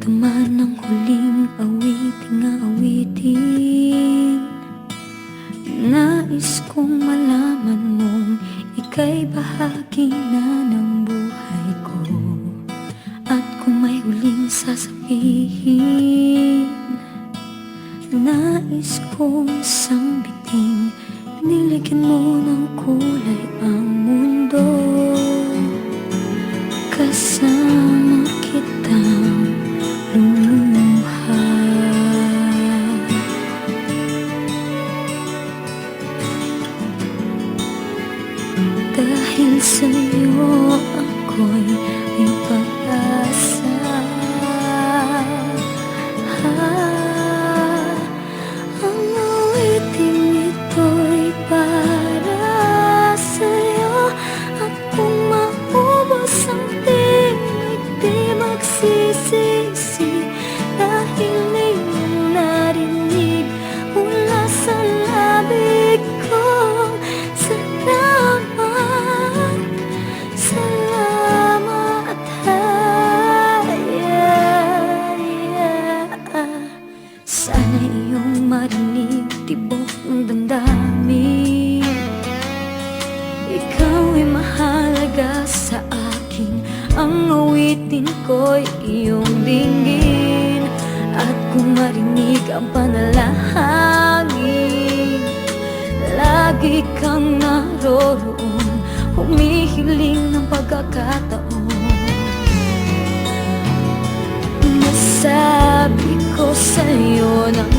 Ito man ang huling awiting nais kong malaman mong ika'y bahagi na ng buhay ko. At kung may huling sasabihin, nais kong sambiting, niligyan mo ng kulay ang mundo. Kasama kitang lumuha. Dahil sa'yo ako'y may pag-asa. Ang awiting ito'y para sa'yo. At kung maubos ang tinig, di magsisisi, dahil iyong narinig mula sa labig ko. Salamat, sana iyong marinig tibok ng damdamin. Ikaw ay mahalaga sa akin, ang awitin ko'y iyong dinggin. At kung marinig ang panalangin, lagi kang naroroon, humihiling ng pagkakataon. Nasabi ko sa'yo ng